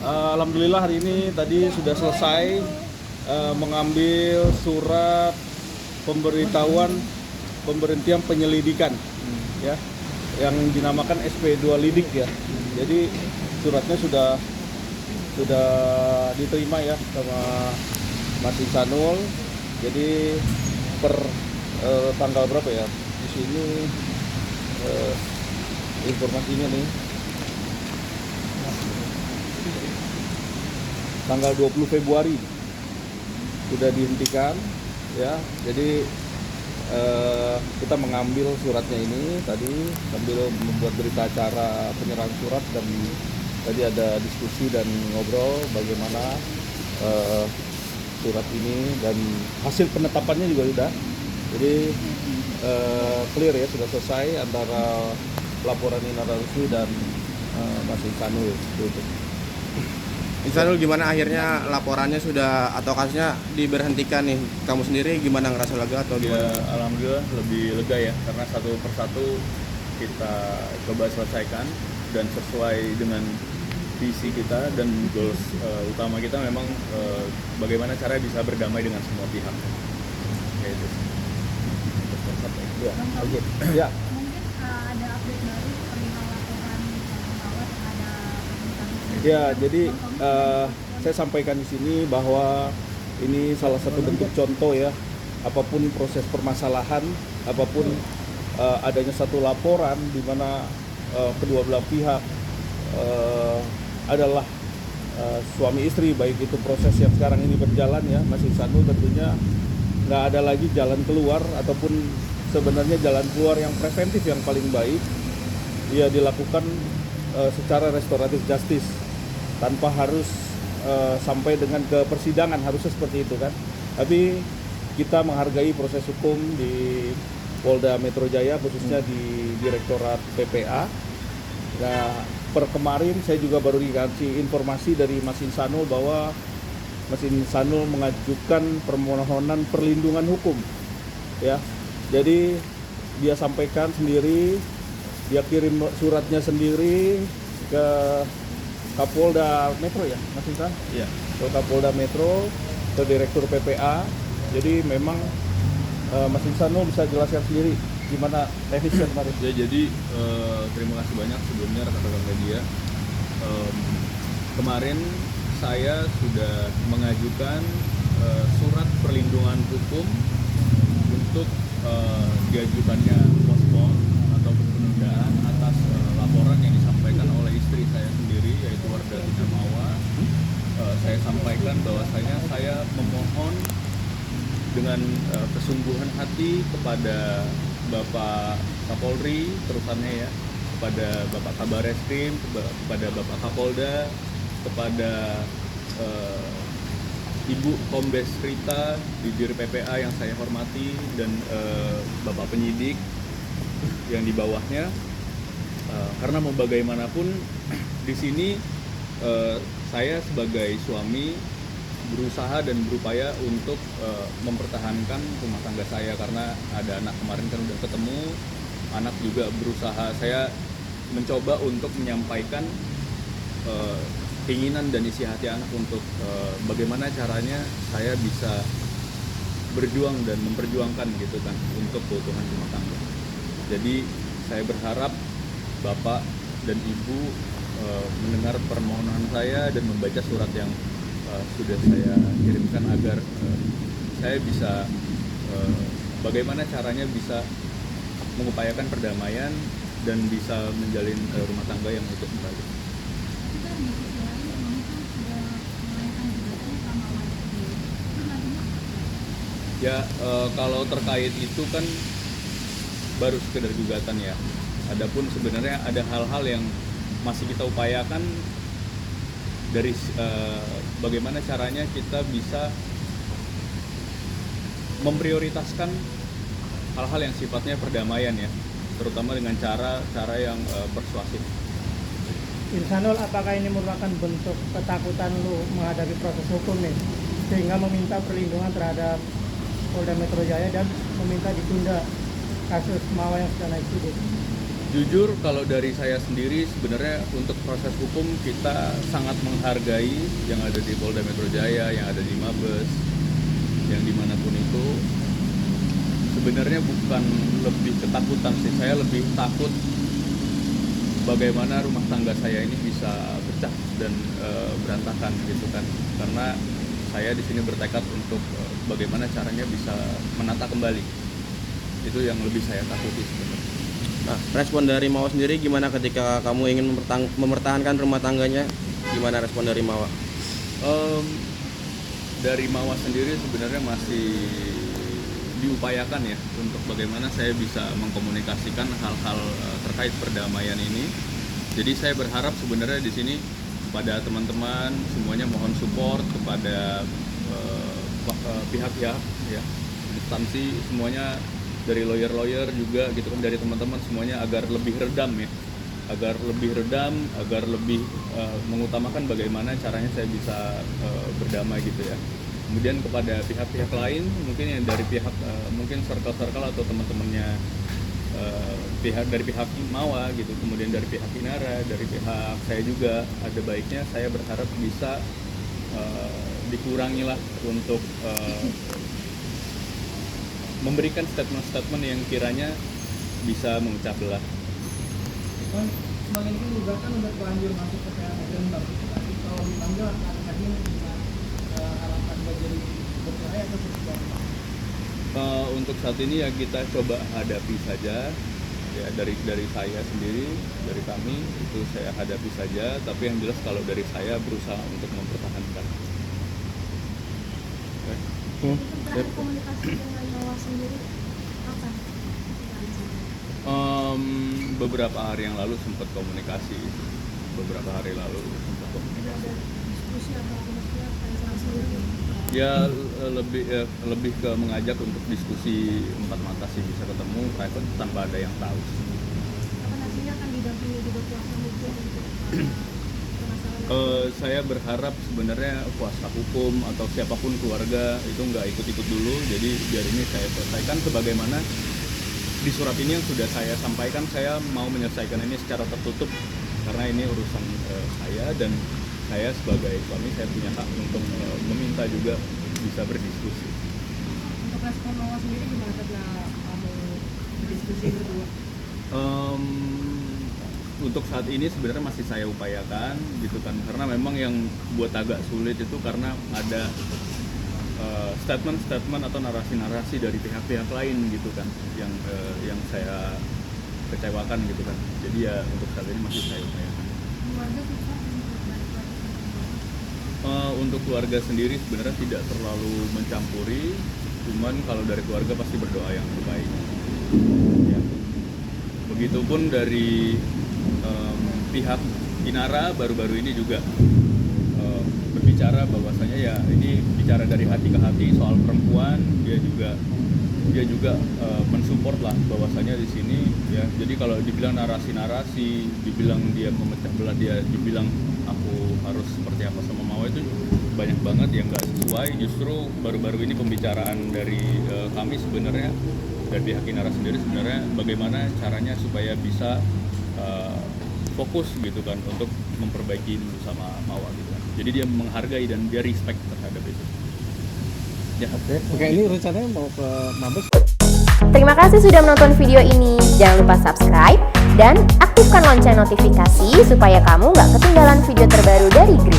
Alhamdulillah hari ini tadi sudah selesai mengambil surat pemberitahuan pemberhentian penyelidikan ya yang dinamakan SP2 Lidik ya. Jadi suratnya sudah diterima ya sama Mas Insanul. Jadi per tanggal berapa ya? Di sini informasinya nih. Tanggal 20 Februari sudah dihentikan ya. Jadi kita mengambil suratnya ini tadi sambil membuat berita acara penyerahan surat, dan tadi ada diskusi dan ngobrol bagaimana surat ini dan hasil penetapannya juga sudah. Jadi clear ya, sudah selesai antara laporan Inara Rusli dan Mas Insanul itu. Insanul, gimana akhirnya laporannya sudah atau kasusnya diberhentikan nih? Kamu sendiri gimana, ngerasa lega atau gimana? Ya, alhamdulillah lebih lega ya, karena satu persatu kita coba selesaikan dan sesuai dengan visi kita dan goals utama kita memang bagaimana cara bisa berdamai dengan semua pihak. Kayak itu. Ya, oke. Ya. Mungkin ada update baru perihal laporan bahwa ada Ya, jadi saya sampaikan di sini bahwa ini salah satu bentuk contoh ya, apapun proses permasalahan, apapun adanya satu laporan di mana kedua belah pihak adalah suami istri, baik itu proses yang sekarang ini berjalan ya, Mas Insanul, tentunya nggak ada lagi jalan keluar ataupun sebenarnya jalan keluar yang preventif yang paling baik ya dilakukan secara restoratif justice tanpa harus sampai dengan ke persidangan, harusnya seperti itu kan. Tapi kita menghargai proses hukum di Polda Metro Jaya, khususnya di Direktorat PPA. Nah, per kemarin saya juga baru dikasih informasi dari Mas Insanul bahwa Mas Insanul mengajukan permohonan perlindungan hukum ya. Jadi dia sampaikan sendiri, dia kirim suratnya sendiri ke Kapolda Metro ya, Mas Insan? Iya. Ke Kapolda Metro, ke Direktur PPA. Jadi memang Mas Insanul bisa jelaskan sendiri gimana teknisnya kemarin. Ya, jadi terima kasih banyak sebelumnya rekan-rekan media. Kemarin saya sudah mengajukan surat perlindungan hukum untuk diajukannya postpone ataupun penundaan atas laporan yang disampaikan oleh istri saya sendiri, yaitu Wardatina Mawa. Saya sampaikan bahwasanya saya memohon dengan kesungguhan hati kepada Bapak Kapolri, terusannya ya, kepada Bapak Kabar Eskrim, kepada Bapak Kapolda, kepada Ibu Kombes Rita di Dir PPA yang saya hormati, dan Bapak penyidik yang di bawahnya, karena mau bagaimanapun di sini saya sebagai suami berusaha dan berupaya untuk mempertahankan rumah tangga saya, karena ada anak kemarin kan udah ketemu, anak juga berusaha. Saya mencoba untuk menyampaikan keinginan dan isi hati anak untuk bagaimana caranya saya bisa berjuang dan memperjuangkan gitu kan untuk keutuhan rumah tangga. Jadi saya berharap Bapak dan Ibu mendengar permohonan saya dan membaca surat yang sudah saya kirimkan agar saya bisa bagaimana caranya bisa mengupayakan perdamaian dan bisa menjalin rumah tangga yang utuh kembali. kita di sisi lain memang kan sudah menaikkan gugatan sama wajib. Itu nantinya Ya, kalau terkait itu kan baru sekedar gugatan ya. Adapun sebenarnya ada hal-hal yang masih kita upayakan dari bagaimana caranya kita bisa memprioritaskan hal-hal yang sifatnya perdamaian ya, terutama dengan cara yang persuasif. Insanul, apakah ini merupakan bentuk ketakutan lu menghadapi proses hukum nih, sehingga meminta perlindungan terhadap Polda Metro Jaya dan meminta ditunda kasus Mawa yang sudah naik sidik? Jujur kalau dari saya sendiri sebenarnya untuk proses hukum kita sangat menghargai yang ada di Polda Metro Jaya, yang ada di Mabes, yang dimanapun itu. Sebenarnya bukan lebih ketakutan sih, saya lebih takut bagaimana rumah tangga saya ini bisa pecah dan berantakan gitu kan. Karena saya di sini bertekad untuk bagaimana caranya bisa menata kembali. Itu yang lebih saya takuti sebenarnya. Nah, respon dari Mawa sendiri gimana ketika kamu ingin mempertahankan rumah tangganya? Gimana respon dari Mawa? Dari Mawa sendiri sebenarnya masih diupayakan ya untuk bagaimana saya bisa mengkomunikasikan hal-hal terkait perdamaian ini. Jadi saya berharap sebenarnya di sini kepada teman-teman semuanya mohon support kepada pihak-pihak ya, instansi semuanya, dari lawyer-lawyer juga gitu kan, dari teman-teman semuanya agar lebih redam ya, agar lebih mengutamakan bagaimana caranya saya bisa berdamai gitu ya. Kemudian kepada pihak-pihak lain mungkin yang dari pihak mungkin circle-circle atau teman-temannya dari pihak Mawa gitu, kemudian dari pihak Inara, dari pihak saya juga, ada baiknya saya berharap bisa dikurangilah untuk memberikan statement-statement yang kiranya bisa memecah belah. Kan semakin ini juga kan udah terlanjur masuk ke PHN Bang. Tapi kalau dipanggil akan bisa harapan buat jadi bercerai atau seperti apa? Untuk saat ini ya kita coba hadapi saja ya, dari saya sendiri, dari kami itu saya hadapi saja. Tapi yang jelas kalau dari saya berusaha untuk mempertahankan. Terakhir komunikasi dengan Mawa sendiri apa? Beberapa hari yang lalu sempat komunikasi. Ada diskusi atau komunikasi Kaisang sendiri? Ya lebih ke mengajak untuk diskusi empat mata sih, bisa ketemu private tanpa ada yang tahu. Apa nantinya akan didampingi juga kuasa hukum untuk permasalahan? Saya berharap sebenarnya kuasa hukum atau siapapun keluarga itu nggak ikut-ikut dulu, jadi biar ini saya selesaikan sebagaimana di surat ini yang sudah saya sampaikan. Saya mau menyelesaikan ini secara tertutup karena ini urusan saya, dan saya sebagai suami saya punya hak untuk meminta juga bisa berdiskusi. Untuk respon Mawa sendiri gimana setelah kamu berdiskusi berdua? Untuk saat ini sebenarnya masih saya upayakan gitu kan, karena memang yang buat agak sulit itu karena ada statement-statement atau narasi-narasi dari pihak-pihak lain gitu kan, yang saya kecewakan gitu kan. Jadi ya untuk saat ini masih saya upayakan. Keluarga kita untuk balik lagi ke Mawa? Untuk keluarga sendiri sebenarnya tidak terlalu mencampuri, cuman kalau dari keluarga pasti berdoa yang terbaik. Ya. Begitupun dari pihak Inara baru-baru ini juga berbicara bahwasanya ya ini bicara dari hati ke hati soal perempuan. Dia juga mensupport lah bahwasanya di sini ya. Jadi kalau dibilang narasi-narasi, dibilang dia memecah belah, dia dibilang aku harus seperti apa sama Mawa, itu banyak banget yang nggak sesuai. Justru baru-baru ini pembicaraan dari kami sebenarnya, dari pihak Inara sendiri sebenarnya bagaimana caranya supaya bisa fokus gitu kan untuk memperbaiki dulu sama Mawa gitu kan. Jadi dia menghargai dan dia respect terhadap itu. Ya. Oke, ini rencananya mau ke Mabes. Terima kasih sudah menonton video ini. Jangan lupa subscribe dan aktifkan lonceng notifikasi supaya kamu nggak ketinggalan video terbaru dari Grace.